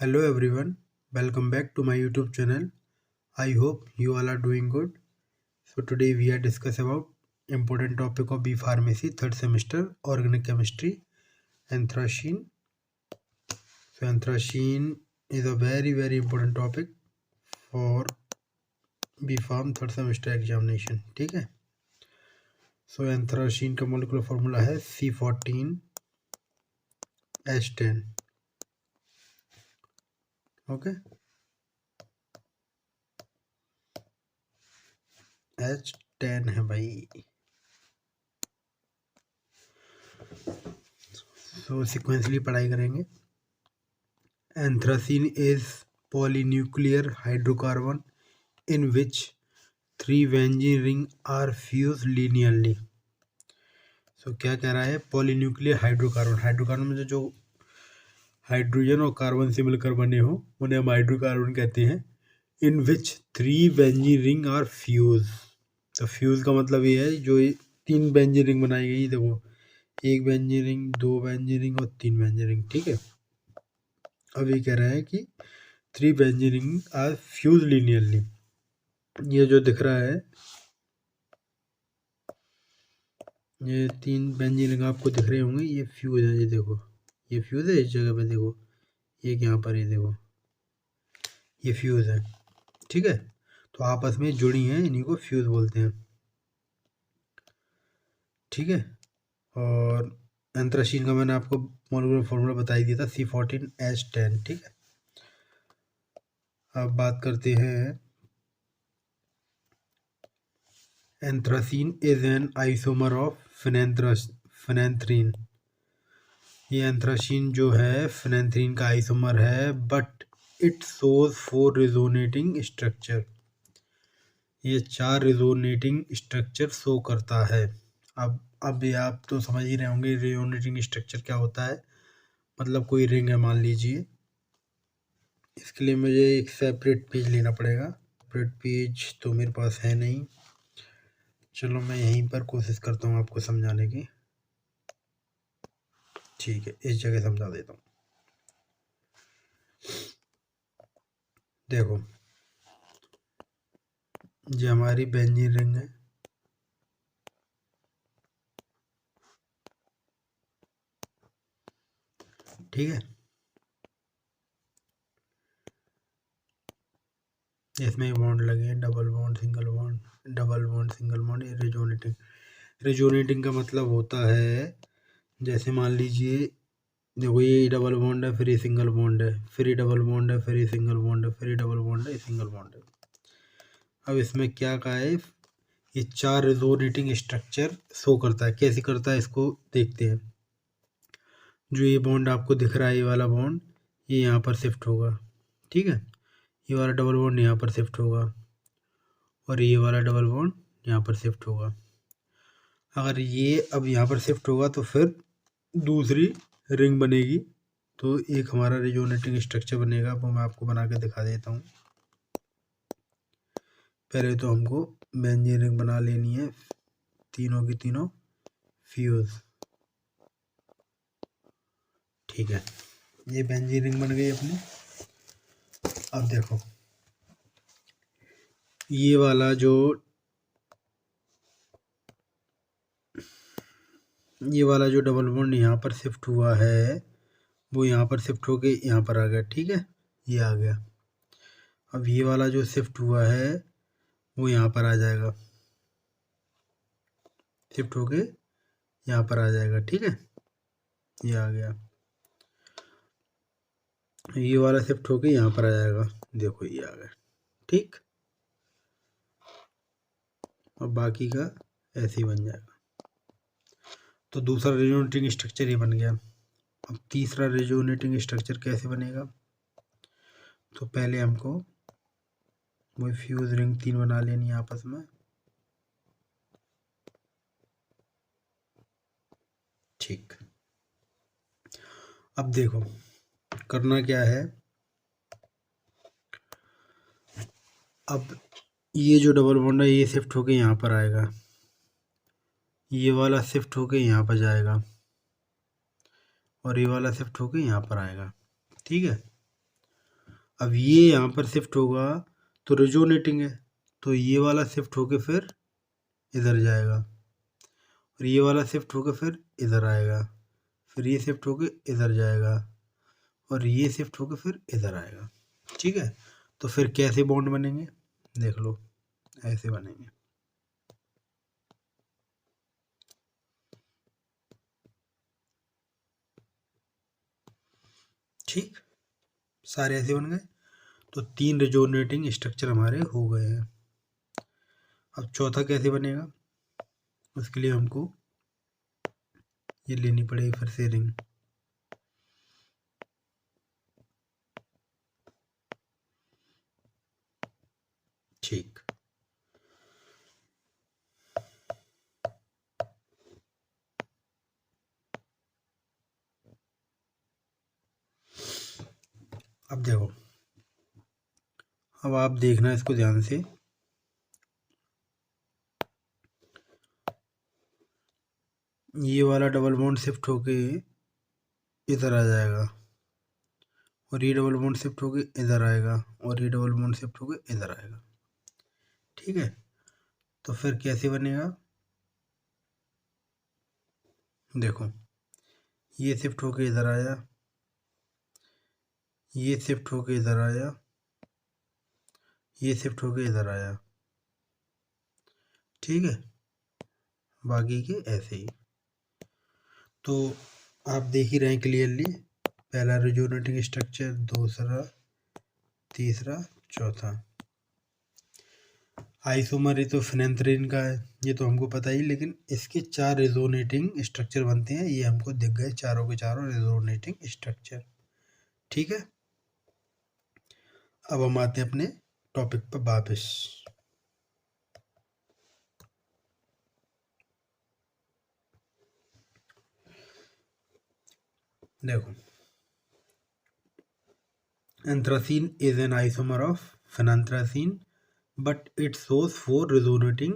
Hello everyone, welcome back to my YouTube channel. I hope you all are doing good. So today we are discuss about important topic of B Pharmacy third semester organic chemistry, anthracene. So anthracene is a very important topic for B Pharm third semester examination. ठीक है. So anthracene का molecular formula है C14H10. Okay. H10 है भाई. So sequentially पढ़ाई करेंगे. Anthracene is polynuclear hydrocarbon in which 3 benzene rings are fused linearly. So क्या कह रहा है? Polynuclear hydrocarbon. हाइड्रोकार्बन में जो हाइड्रोजन और कार्बन से मिलकर बने हो उन्हें हम हाइड्रोकार्बन कहते हैं. इन विच 3 बेंजीन रिंग आर फ्यूज. तो फ्यूज का मतलब ये है जो 3 बेंजीन रिंग बनाई गई. देखो, 1 बेंजीन रिंग, 2 बेंजीन रिंग और 3 बेंजीन रिंग. ठीक है. अब ये कह रहा है कि 3 benzene ring are fused linearly. ये जो दिख रहा है, ये 3 बेंजीन रिंग आपको दिख रहे होंगे, ये फ्यूज है. ये देखो, ये फ्यूज है. इस जगह पे देखो, ये यहाँ पर, ये देखो, ये फ्यूज है. ठीक है. तो आपस में जुड़ी हैं, इन्हीं को फ्यूज बोलते हैं. ठीक है. और एंथ्रासीन का मैंने आपको मॉलिक्यूलर फॉर्मूला बता ही दिया था, C14H10. ठीक है. अब बात करते हैं. Anthracene is an isomer of phenanthrene. ये एंथ्रासीन जो है फिनेंथ्रीन का आइसोमर है, but it shows 4 resonating structure. ये 4 रेजोनेटिंग स्ट्रक्चर शो करता है. अब ये आप तो समझ ही रहे होंगे रेजोनेटिंग स्ट्रक्चर क्या होता है. मतलब कोई रिंग है मान लीजिए, इसके लिए मुझे एक सेपरेट पेज लेना पड़ेगा. सेपरेट पेज तो मेरे पास है नहीं. चलो मैं यहीं पर कोशिश करता हूँ आपको समझाने की. ठीक है, इस जगह समझा देता हूँ. देखो, ये हमारी बेंजीन रिंग है. ठीक है. इसमें बॉन्ड लगे हैं, double bond, single bond, double bond, single bond. ये रेजोनेटिंग का मतलब होता है, जैसे मान लीजिए, देखो ये डबल बॉन्ड है, फिर ये सिंगल बॉन्ड है, फिर ये डबल बॉन्ड है, फिर ये सिंगल बॉन्ड है, फिर ये डबल बॉन्ड है, ये सिंगल बॉन्ड है. अब इसमें क्या कहा है, ये 4 रेजोनेटिंग स्ट्रक्चर शो करता है. कैसे करता है इसको देखते हैं. जो ये बॉन्ड आपको दिख रहा है, ये वाला बॉन्ड, ये यहाँ पर शिफ्ट होगा. ठीक है. ये वाला डबल बॉन्ड यहाँ पर शिफ्ट होगा, और ये वाला डबल बॉन्ड यहाँ पर शिफ्ट होगा. अगर ये अब यहाँ पर शिफ्ट होगा तो फिर दूसरी रिंग बनेगी. तो एक हमारा रेजोनेटिंग स्ट्रक्चर बनेगा, वो मैं आपको बना के दिखा देता हूँ. पहले तो हमको बेंजीन रिंग बना लेनी है, तीनों की तीनों फ्यूज. ठीक है. ये बेंजीन रिंग बन गई अपनी. अब देखो, ये वाला जो डबल बॉन्ड यहाँ पर शिफ्ट हुआ है, वो यहाँ पर शिफ्ट होके यहाँ पर आ गया. ठीक है, ये आ गया. अब ये वाला जो शिफ्ट हुआ है वो यहाँ पर आ जाएगा, शिफ्ट होके यहाँ पर आ जाएगा. ठीक है, ये आ गया. ये वाला शिफ्ट होके यहाँ पर आ जाएगा. देखो, ये आ गया. ठीक. और बाकी का ऐसे ही बन जाएगा. तो दूसरा रेजोनेटिंग स्ट्रक्चर ये बन गया. अब तीसरा रेजोनेटिंग स्ट्रक्चर कैसे बनेगा. तो पहले हमको वो फ्यूज रिंग 3 बना लेनी है आपस में. ठीक. अब देखो, करना क्या है. अब ये जो डबल बॉन्ड है ये शिफ्ट होके यहाँ पर आएगा, ये वाला शिफ्ट होके यहाँ पर जाएगा, और ये वाला शिफ्ट होके यहाँ पर आएगा. ठीक है. अब ये यहाँ पर शिफ्ट होगा तो रेजोनेटिंग है, तो ये वाला शिफ्ट होके फिर इधर जाएगा, और ये वाला शिफ्ट होके फिर इधर आएगा, फिर ये शिफ्ट होके इधर जाएगा, और ये शिफ्ट होके फिर इधर आएगा। ठीक है, तो फिर कैसे बॉन्ड बनेंगे देख लो, ऐसे बनेंगे। ठीक, सारे ऐसे बन गए, तो 3 रेजोनेटिंग स्ट्रक्चर हमारे हो गए हैं। अब चौथा कैसे बनेगा, उसके लिए हमको ये लेनी पड़ेगी फिर से रिंग। ठीक, अब देखो, अब आप देखना इसको ध्यान से, ये वाला डबल बॉन्ड शिफ्ट होके इधर आ जाएगा, और ये डबल बॉन्ड शिफ्ट होके इधर आएगा, और ये डबल बॉन्ड शिफ्ट होके इधर आएगा। ठीक है, तो फिर कैसे बनेगा, देखो ये शिफ्ट होके इधर आया, ये शिफ्ट होके इधर आया, ये शिफ्ट होके इधर आया। ठीक है, बाकी के ऐसे ही। तो आप देख ही रहे हैं क्लियरली, पहला रेजोनेटिंग स्ट्रक्चर, दूसरा, तीसरा, चौथा। आइसोमर ये तो फिनेंथ्रीन का है, ये तो हमको पता ही, लेकिन इसके 4 रेजोनेटिंग स्ट्रक्चर बनते हैं, ये हमको दिख गए चारों के चारों रेजोनेटिंग स्ट्रक्चर। ठीक है, अब हम आते हैं अपने टॉपिक पर वापस। देखो, anthracene is an isomer of phenanthrene but it shows 4 resonating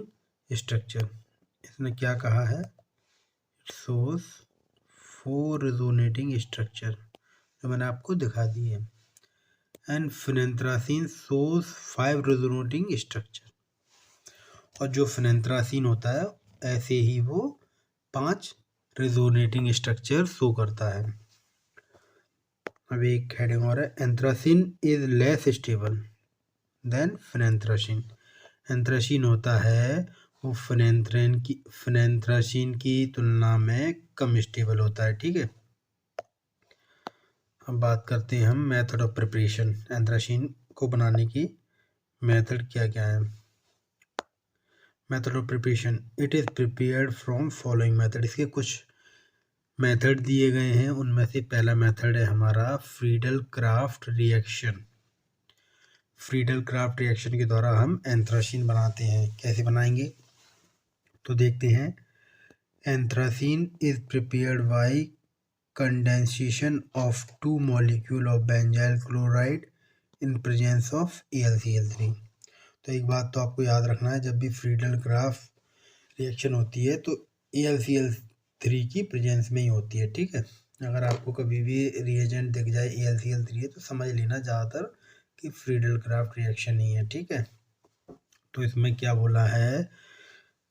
structure. इसने क्या कहा है, इट शोज 4 रेजोनेटिंग स्ट्रक्चर, जो मैंने आपको दिखा दी है। एंड फेनांथ्रासीन शोज 5 रेजोनेटिंग स्ट्रक्चर, और जो फेनांथ्रासीन होता है ऐसे ही वो 5 रेजोनेटिंग स्ट्रक्चर शो करता है। अब एक हेडिंग और है, anthracene is less stable than phenanthrene. Anthracene होता है वो फेनांथ्रासीन की तुलना में कम स्टेबल होता है। ठीक है, अब बात करते हैं हम मेथड ऑफ प्रिपरेशन, एंथ्रासीन को बनाने की मेथड क्या क्या है। Method of preparation, it is prepared from following method. इसके कुछ मेथड दिए गए हैं, उनमें से पहला मेथड है हमारा Friedel craft reaction. Friedel craft reaction के द्वारा हम एंथ्रासीन बनाते हैं। कैसे बनाएंगे तो देखते हैं। Anthracene is prepared by condensation of 2 molecule of benzyl chloride in presence of AlCl3। तो एक बात तो आपको याद रखना है, जब भी फ्रीडल क्राफ्ट रिएक्शन होती है तो AlCl3 की प्रेजेंस में ही होती है। ठीक है, अगर आपको कभी भी रिएजेंट दिख जाए AlCl3 है तो समझ लेना ज़्यादातर कि फ्रीडल क्राफ्ट रिएक्शन ही है। ठीक है, तो इसमें क्या बोला है,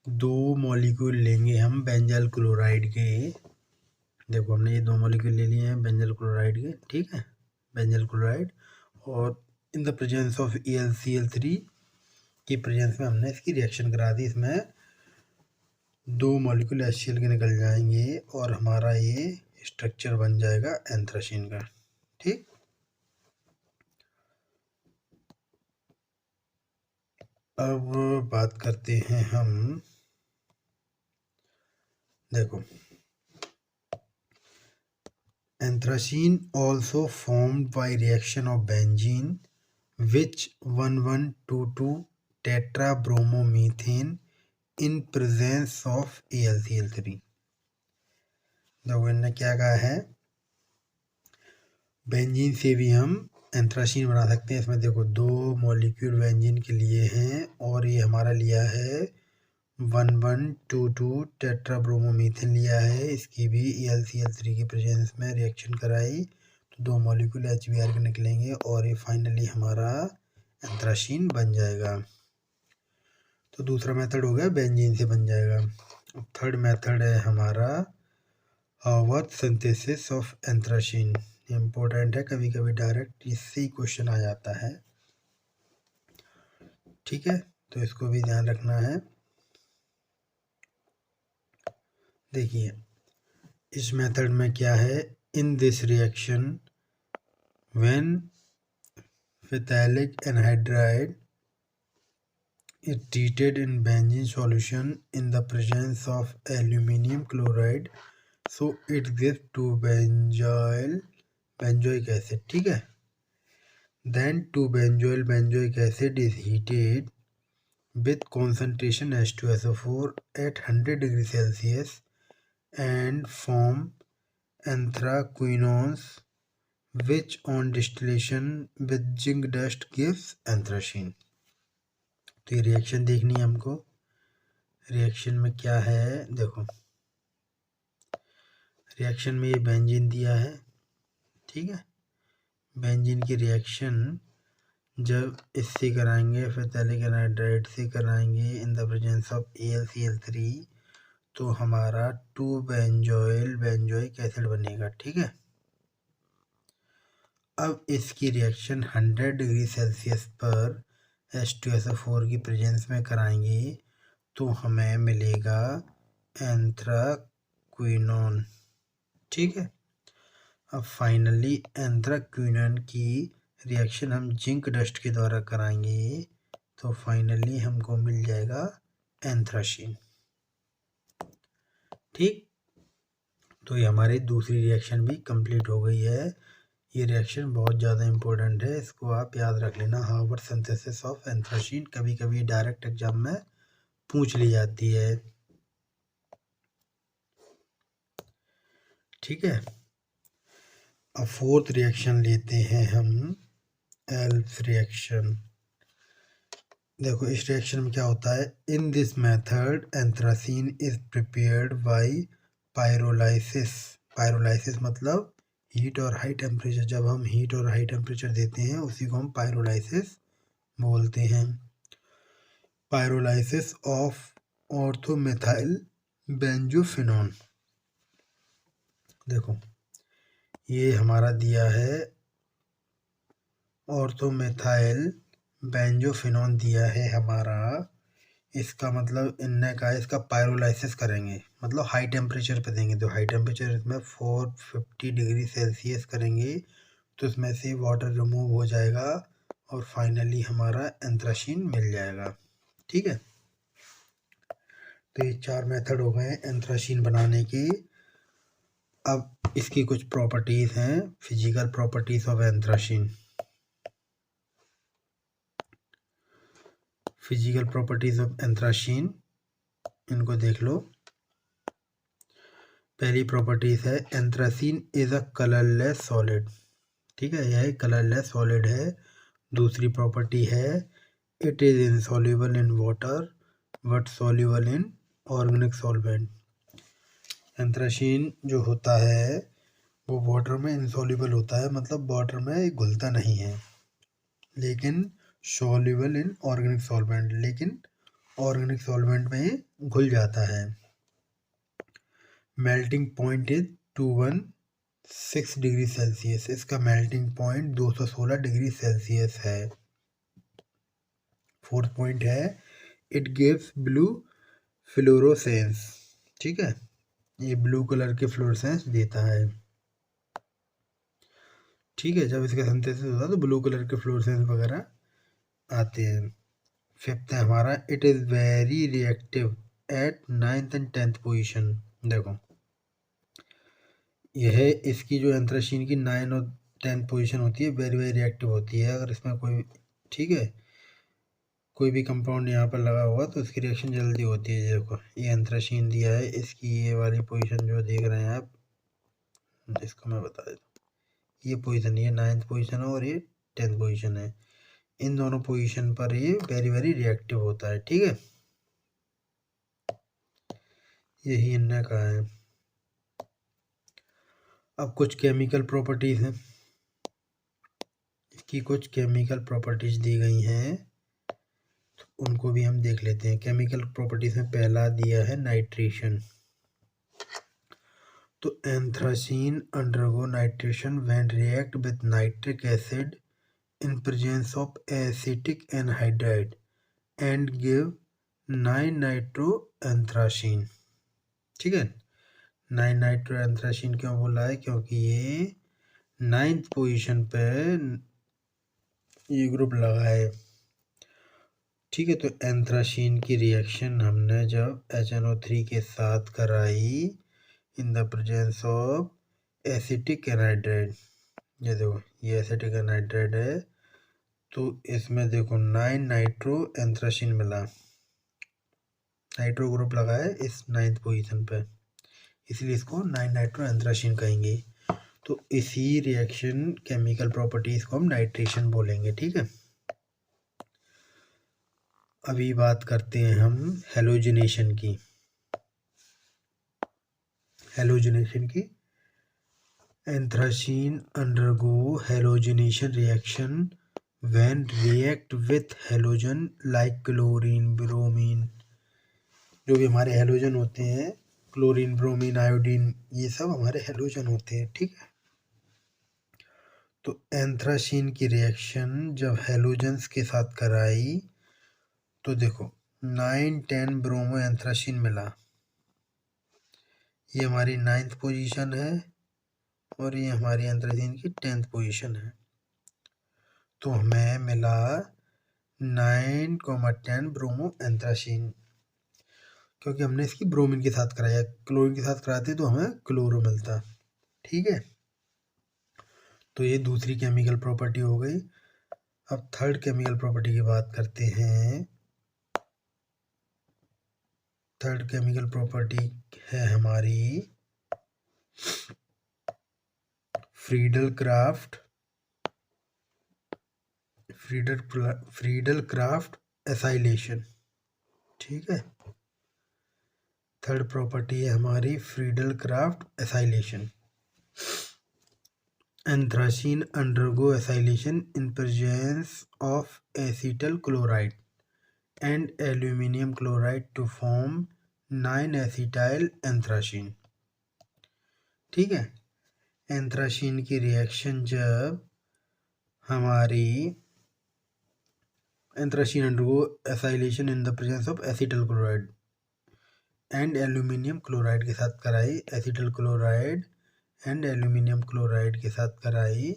2 मॉलिक्यूल लेंगे हम बेंजाइल क्लोराइड के। देखो हमने ये 2 मॉलिक्यूल ले लिए हैं बेंजाइल क्लोराइड के। ठीक है, बेंजाइल क्लोराइड, और इन द प्रेजेंस ऑफ AlCl3 की प्रेजेंस में हमने इसकी रिएक्शन करा दी। इसमें 2 मॉलिक्यूल HCl के निकल जाएंगे और हमारा ये स्ट्रक्चर बन जाएगा एंथ्रासीन का। ठीक, अब बात करते हैं हम, देखो anthracene also formed by reaction of benzene which 1122 tetrabromomethane in presence of AlCl3। देखो इन्होंने क्या कहा है, बेंजीन से भी हम एंथ्रासीन बना सकते हैं। इसमें देखो 2 मॉलिक्यूल बेंजीन के लिए हैं, और ये हमारा लिया है 1122 टेट्राब्रोमोमीथेन लिया है। इसकी भी AlCl3 की प्रेजेंस में रिएक्शन कराई तो 2 मॉलिक्यूल HBr के निकलेंगे और ये फाइनली हमारा एंथ्रासीन बन जाएगा। तो दूसरा मेथड हो गया बेंजीन से बन जाएगा। अब थर्ड मेथड है हमारा Haworth synthesis of anthracene. Important है, कभी कभी डायरेक्ट इससे ही क्वेश्चन आ जाता है। ठीक है, तो इसको भी ध्यान रखना है। देखिए इस मेथड में क्या है, in this reaction when phthalic anhydride is treated in benzene solution in the presence of aluminum chloride, so it gives 2-benzoic acid. ठीक है, then 2-benzoic acid is heated with concentration H2SO4 at 100 degrees Celsius and form anthraquinones, which on distillation with zinc dust gives anthracene. तो ये reaction देखनी है हमको। Reaction में क्या है, देखो रिएक्शन में ये बेंजीन दिया है। ठीक है, बेंजीन की रिएक्शन जब इससे कराएंगे phthalic anhydride से कराएंगे इन द प्रेजेंस ऑफ AlCl3, तो हमारा 2-benzoic एसिड बनेगा। ठीक है, अब इसकी रिएक्शन 100 डिग्री सेल्सियस पर H2SO4 की प्रेजेंस में कराएंगे तो हमें मिलेगा एंथ्राक्विनोन। ठीक है, अब फाइनली एंथ्राक्विनोन की रिएक्शन हम जिंक डस्ट के द्वारा कराएंगे तो फाइनली हमको मिल जाएगा एंथ्रासीन। ठीक, तो ये हमारी दूसरी रिएक्शन भी कंप्लीट हो गई है। ये रिएक्शन बहुत ज़्यादा इम्पोर्टेंट है, इसको आप याद रख लेना। हावर्थ सिंथेसिस ऑफ एंथ्रासीन कभी कभी डायरेक्ट एग्जाम में पूछ ली जाती है। ठीक है, अब फोर्थ रिएक्शन लेते हैं हम, एल्प्स रिएक्शन। देखो इस रिएक्शन में क्या होता है, in this method anthracene is prepared by pyrolysis. Pyrolysis मतलब हीट और हाई टेम्परेचर। जब हम हीट और हाई टेम्परेचर देते हैं उसी को हम पायरोलाइसिस बोलते हैं। Pyrolysis of orthomethyl benzophenone. देखो ये हमारा दिया है ऑर्थोमेथाइल बेंजोफिनोन दिया है हमारा। इसका मतलब इनने कहा इसका पायरोलाइसिस करेंगे, मतलब हाई टेम्परेचर पे देंगे। तो हाई टेम्परेचर इसमें 450 डिग्री सेल्सियस करेंगे तो इसमें से वाटर रिमूव हो जाएगा और फाइनली हमारा एंथ्रासीन मिल जाएगा। ठीक है, तो ये 4 मेथड हो गए एंथ्रासीन बनाने के। अब इसकी कुछ प्रॉपर्टीज हैं, physical properties of anthracene. Physical properties of anthracene, इनको देख लो। पहली प्रॉपर्टीज है anthracene is a colourless solid. ठीक है, यह कलरलेस सॉलिड है। दूसरी प्रॉपर्टी है it is insoluble in water but soluble in organic solvent. Anthracene जो होता है वो वाटर में इनसॉल्युबल होता है, मतलब वाटर में घुलता नहीं है, लेकिन सॉल्युबल इन ऑर्गेनिक सॉल्वेंट, लेकिन ऑर्गेनिक सॉल्वेंट में घुल जाता है। Melting point is 216 degree Celsius. इसका मेल्टिंग पॉइंट 216 डिग्री सेल्सियस है। फोर्थ पॉइंट है इट गिव्स ब्लू फ्लोरोसेंस। ठीक है, ये ब्लू कलर के फ्लोरोसेंस देता है। ठीक है, जब इसका सिंथेसिस होता है तो ब्लू कलर के फ्लोरोसेंस वगैरह आते हैं। फिफ्थ है हमारा it is very reactive at 9th and 10th position. देखो यह इसकी जो एंथ्रासीन की 9 और 10th पोजीशन होती है वेरी वेरी रिएक्टिव होती है। अगर इसमें कोई, ठीक है, कोई भी कंपाउंड यहाँ पर लगा हुआ तो उसकी रिएक्शन जल्दी होती है। देखो ये एंथ्रासीन दिया है, इसकी ये वाली पोजीशन जो देख रहे हैं आप, इसको मैं बता देता हूँ। ये पोजीशन, ये 9th पोजीशन है और ये 10th पोजीशन है। इन दोनों पोजीशन पर ये वेरी वेरी रिएक्टिव होता है। ठीक है, यही इनने कहा है। अब कुछ केमिकल प्रॉपर्टीज हैं। की कुछ केमिकल प्रॉपर्टीज दी गई हैं, तो उनको भी हम देख लेते हैं। केमिकल प्रॉपर्टीज में पहला दिया है नाइट्रेशन। तो anthracene undergo nitration when react with nitric acid in presence of acetic anhydride and give 9 nitroanthracene। ठीक है, 9 नाइट्रोएंथ्रासीन क्यों बोला है? क्योंकि ये 9th पोजीशन पे ये ग्रुप लगा है। ठीक है, तो एंथ्रासीन की रिएक्शन हमने जब HNO3 के साथ कराई इन the presence of acetic anhydride, ये देखो ये एसिटिक एनहाइड्राइड है, तो इसमें देखो 9 नाइट्रो एंथ्रासीन मिला, नाइट्रो ग्रुप लगा है इस 9th पोजीशन पे, इसलिए इसको 9 नाइट्रो एंथ्रासीन कहेंगे। तो इसी रिएक्शन केमिकल प्रॉपर्टीज को हम नाइट्रेशन बोलेंगे। ठीक है, अभी बात करते हैं हम हेलोजिनेशन की। हेलोजिनेशन की, anthracene undergo halogenation reaction when react with halogen like chlorine, bromine, जो भी हमारे हेलोजन होते हैं, क्लोरीन, ब्रोमीन, आयोडीन, ये सब हमारे हेलोजन होते हैं। ठीक है, तो एंथ्रासीन की रिएक्शन जब हेलोजन्स के साथ कराई तो देखो 9-10 ब्रोमो एंथ्रासीन मिला, ये हमारी 9th पोजीशन है और ये हमारी एंथ्रासीन की 10th पोजीशन है। तो हमें मिला 9,10 ब्रोमो एंथ्रासीन, क्योंकि हमने इसकी ब्रोमीन के साथ कराया, क्लोरीन के साथ कराते तो हमें क्लोरो मिलता। ठीक है, तो ये दूसरी केमिकल प्रॉपर्टी हो गई। अब थर्ड केमिकल प्रॉपर्टी की बात करते हैं। थर्ड केमिकल प्रॉपर्टी है हमारी फ्रीडल क्राफ्ट एसाइलेशन। ठीक है, थर्ड प्रॉपर्टी है हमारी Friedel Craft acylation. Anthracene undergo acylation in presence of acetyl chloride and aluminium chloride to form nine acetyl anthracene. ठीक है, एंथ्रासीन की रिएक्शन जब हमारी anthracene undergo acylation in the presence of acetyl chloride and aluminium chloride के साथ कराई, acetyl chloride and aluminium chloride के साथ कराई,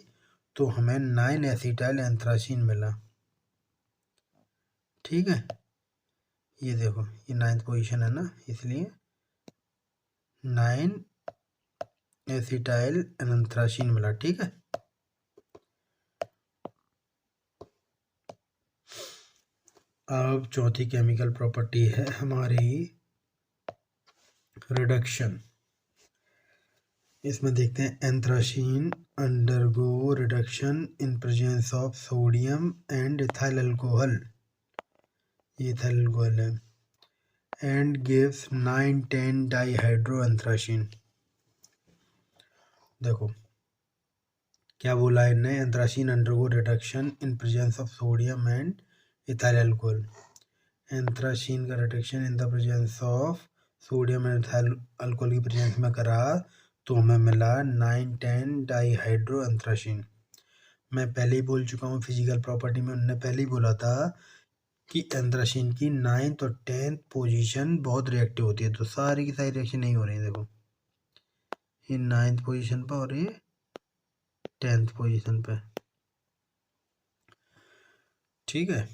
तो हमें 9-एसिटाइल एंथ्रासीन मिला। ठीक है, ये देखो ये 9th पोजीशन है ना, इसलिए 9-एसिटाइल एंथ्रासीन मिला। ठीक है, अब चौथी केमिकल प्रॉपर्टी है हमारी रिडक्शन। इसमें देखते हैं anthracene undergo reduction in presence of sodium and ethyl alcohol, ये इथाइल अल्कोहल है, एंड गिव्स 9-10 डाईहाइड्रो एंथ्रासीन। देखो क्या बोला है इन्हें, anthracene undergo reduction in presence of sodium and ethyl alcohol. Anthracene का reduction in the presence of sodium and ethyl alcohol की presence में करा तो हमें मिला 9-10 डाईहाइड्रो एंथ्रासीन। मैं पहले ही बोल चुका हूँ फिजिकल प्रॉपर्टी में, उन्होंने पहले ही बोला था कि एंथ्रासीन की 9th और 10th पोजीशन बहुत रिएक्टिव होती है, तो सारी की सारी रिएक्शन नहीं हो रही है। देखो ये 9th पोजीशन पर और ये 10th पोजीशन पे। ठीक है,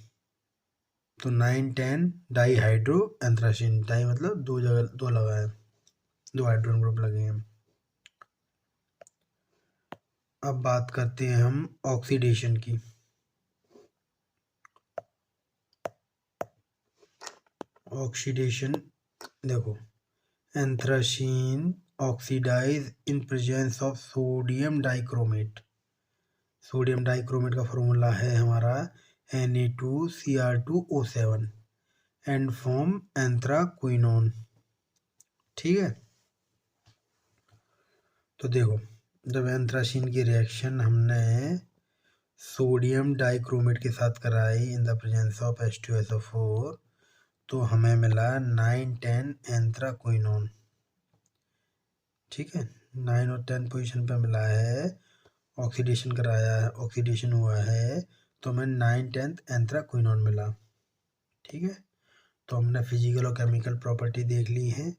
तो 9-10 डाईहाइड्रो एंथ्रासीन, डाई मतलब दो जगह दो लगा है, दो हाइड्रोजन ग्रुप लगे हैं। अब बात करते हैं हम ऑक्सीडेशन की। ऑक्सीडेशन देखो, anthracene oxidise in presence of sodium dichromate. Sodium dichromate का फॉर्मूला है हमारा Na2Cr2O7 एंड फॉर्म एंथ्राक्विनोन। ठीक है, तो देखो जब एंथ्रासीन की रिएक्शन हमने सोडियम डाइक्रोमेट के साथ कराई इन द प्रेजेंस ऑफ H2SO4 तो हमें मिला 9-10 एंथ्राक्विनोन। ठीक है, 9 और 10 पोजीशन पे मिला है, ऑक्सीडेशन कराया है, ऑक्सीडेशन हुआ है तो हमें 9-10 एंथ्राक्विनोन मिला। ठीक है, तो हमने फिजिकल और केमिकल प्रॉपर्टी देख ली है।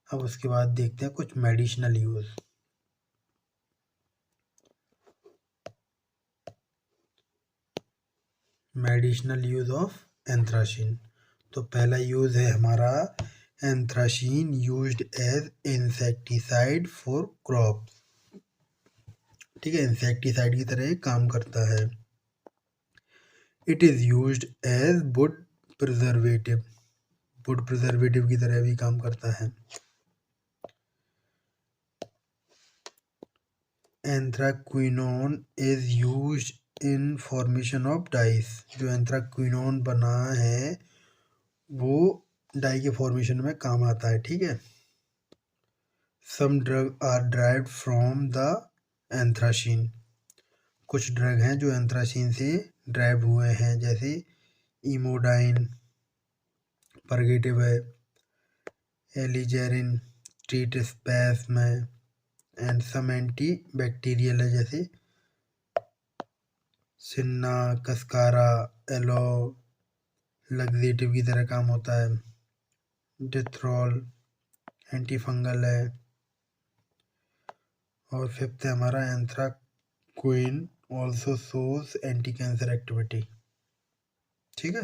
अब उसके बाद देखते हैं कुछ medicinal use. Medicinal use of anthracene. तो पहला यूज है हमारा anthracene used as insecticide for crops. ठीक है, इंसेक्टिसाइड की तरह काम करता है। It is used as wood preservative, wood preservative की तरह भी काम करता है। Anthraquinone is used in formation of dyes. जो एंथ्राक्विनोन बना है वो डाई के फॉर्मेशन में काम आता है। ठीक है, some drug are derived from the anthracene. कुछ ड्रग हैं जो एंथ्रासीन से ड्राइव हुए हैं, जैसे इमोडाइन परगेटिव है, एलिजेरिन ट्रीट स्पैस्म है, एंड सम एंटी बैक्टीरियल है, जैसे सिन्ना, कस्कारा, एलो लग्जेटिव की तरह काम होता है। डिथ्रॉल एंटी फंगल है। और फिफ्थ है हमारा anthraquinone also shows anti cancer activity. ठीक है,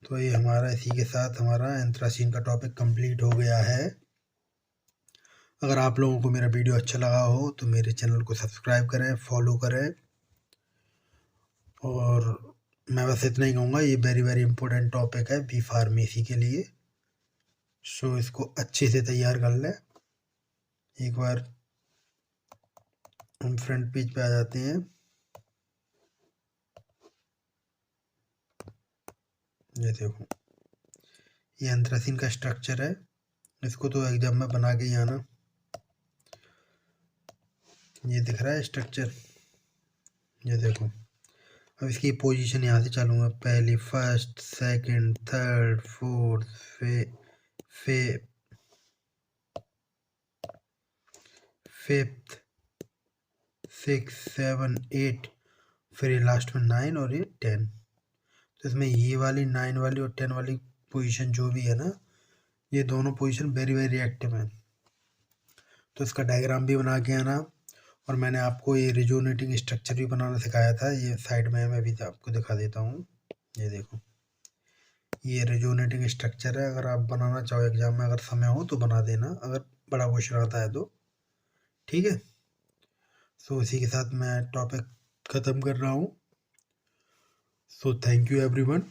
तो ये हमारा इसी के साथ हमारा एंथ्रासीन का टॉपिक कंप्लीट हो गया है। अगर आप लोगों को मेरा वीडियो अच्छा लगा हो तो मेरे चैनल को सब्सक्राइब करें, फॉलो करें। और मैं बस इतना ही कहूँगा, ये वेरी वेरी इंपॉर्टेंट टॉपिक है बी फार्मेसी के लिए। सो इसको अच्छे से तैयार कर लें। एक बार हम फ्रंट पेज पे आ जाते हैं। ये देखो, ये एंथ्रासीन का स्ट्रक्चर है। इसको तो एग्जाम में बना के ही आना। ये दिख रहा है स्ट्रक्चर, ये देखो। अब इसकी पोजीशन यहाँ से चालू है, पहली, first, second, third, fourth, fifth, 6, 7, 8, फिर ये लास्ट में 9 और ये 10। तो इसमें ये वाली 9 वाली और 10 वाली पोजीशन जो भी है ना, ये दोनों पोजीशन वेरी वेरी एक्टिव है। तो इसका डायग्राम भी बना के आना। और मैंने आपको ये रिजोनेटिंग स्ट्रक्चर भी बनाना सिखाया था, ये साइड में मैं भी आपको दिखा देता हूँ। ये देखो, ये रिजोनेटिंग स्ट्रक्चर है। अगर आप बनाना चाहो एग्जाम में, अगर समय हो तो बना देना, अगर बड़ा क्वेश्चन आता है तो। ठीक है, सो इसी के साथ मैं टॉपिक ख़त्म कर रहा हूँ। So thank you everyone.